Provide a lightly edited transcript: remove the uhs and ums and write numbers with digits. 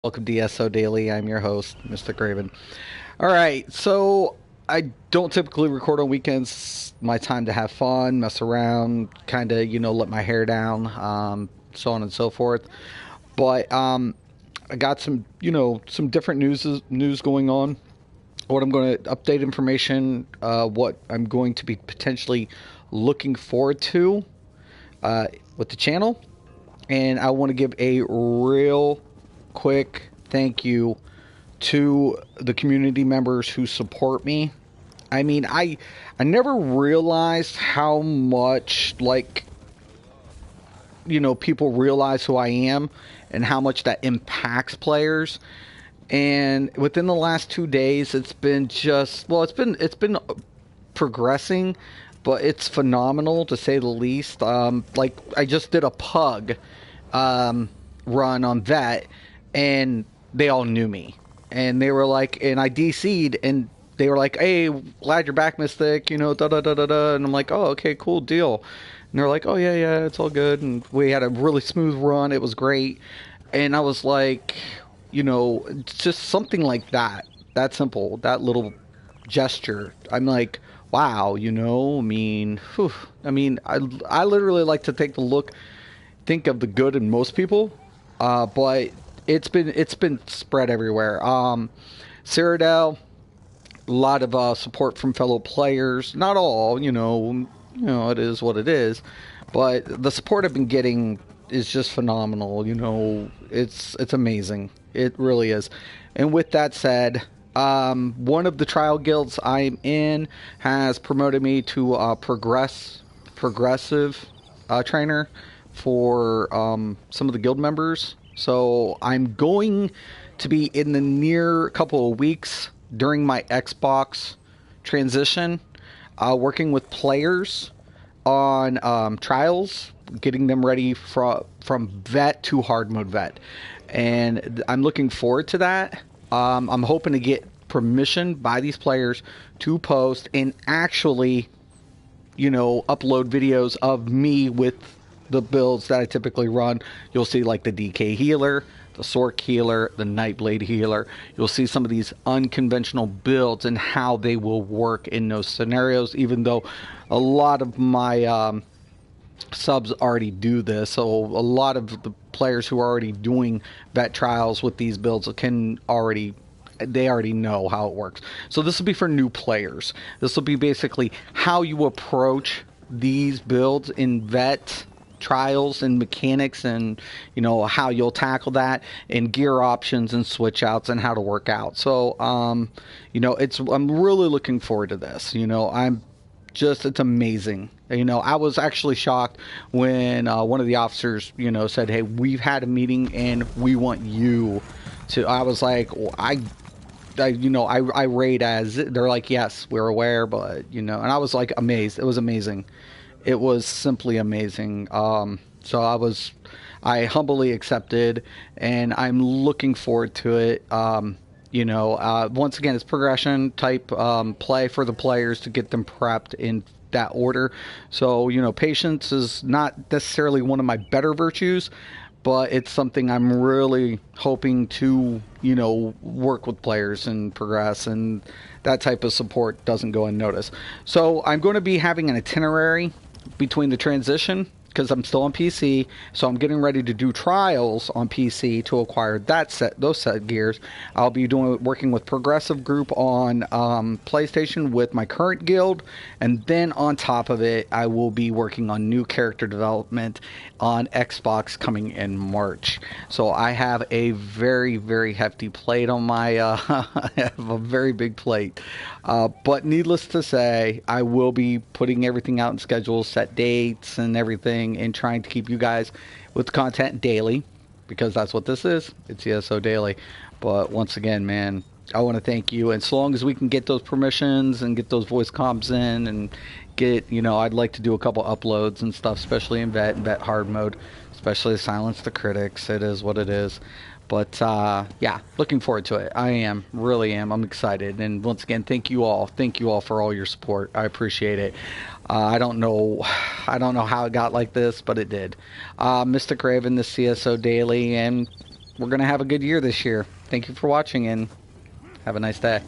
Welcome to ESO Daily. I'm your host, Mysticraven. All right, so I don't typically record on weekends. My time to have fun, mess around, kind of, let my hair down, so on and so forth. But I got some different news going on. What I'm going to update information, what I'm going to be potentially looking forward to with the channel, and I want to give a real quick thank you to the community members who support me. I mean, I never realized how much people realize who I am and how much that impacts players. And within the last 2 days, it's been it's been progressing, but it's phenomenal to say the least. Like I just did a pug run on that, and they all knew me, and they were like, and I DC'd, and they were like, "Hey, glad you're back, Mystic," da da da da da, and I'm like, "Oh, okay, cool deal." And they're like, "Oh yeah, yeah, it's all good," and we had a really smooth run. It was great, and I was like, it's just something like that, that simple, that little gesture. I'm like, wow, I mean, whew. I literally like to take the look, think of the good in most people, but it's been spread everywhere. Cyrodiil, a lot of support from fellow players. Not all, it is what it is, but the support I've been getting is just phenomenal. It's amazing. It really is. And with that said, one of the trial guilds I'm in has promoted me to progressive trainer for some of the guild members. So I'm going to be in the near couple of weeks during my Xbox transition, working with players on trials, getting them ready from vet to hard mode vet, and I'm looking forward to that. I'm hoping to get permission by these players to post and actually, upload videos of me with the builds that I typically run. You'll see like the DK healer, the Sork healer, the Nightblade healer. You'll see some of these unconventional builds and how they will work in those scenarios, even though a lot of my subs already do this. So a lot of the players who are already doing vet trials with these builds they already know how it works. So this will be for new players. This will be basically how you approach these builds in vet trials and mechanics, and how you'll tackle that, and gear options and switch outs and how to work out. So I'm really looking forward to this. It's amazing. I was actually shocked when one of the officers, said, "Hey, we've had a meeting and we want you to." I was like, well, I rate as, they're like, "Yes, we're aware," but and I was like amazed. It was amazing. It was simply amazing. So I humbly accepted, and I'm looking forward to it. Once again, it's progression type play for the players to get them prepped in that order. So, patience is not necessarily one of my better virtues, but it's something I'm really hoping to, work with players and progress, and that type of support doesn't go unnoticed. So I'm going to be having an itinerary between the transition, because I'm still on PC, so I'm getting ready to do trials on PC to acquire those set gears. I'll be working with Progressive Group on PlayStation with my current guild, and then on top of it, I will be working on new character development on Xbox coming in March. So I have a very, very hefty plate on my, I have a very big plate. But needless to say, I will be putting everything out in schedules, set dates and everything, and trying to keep you guys with content daily, because that's what this is. It's ESO Daily. But once again, man, I want to thank you. And so long as we can get those permissions and get those voice comps in and get, I'd like to do a couple uploads and stuff, especially in vet and vet hard mode, especially silence the critics. It is what it is. But yeah, looking forward to it. I am, really am. I'm excited. And once again, thank you all. Thank you all for all your support. I appreciate it. I don't know, I don't know how it got like this, but it did. Mysticraven, the CSO Daily, and we're going to have a good year this year. Thank you for watching, and have a nice day.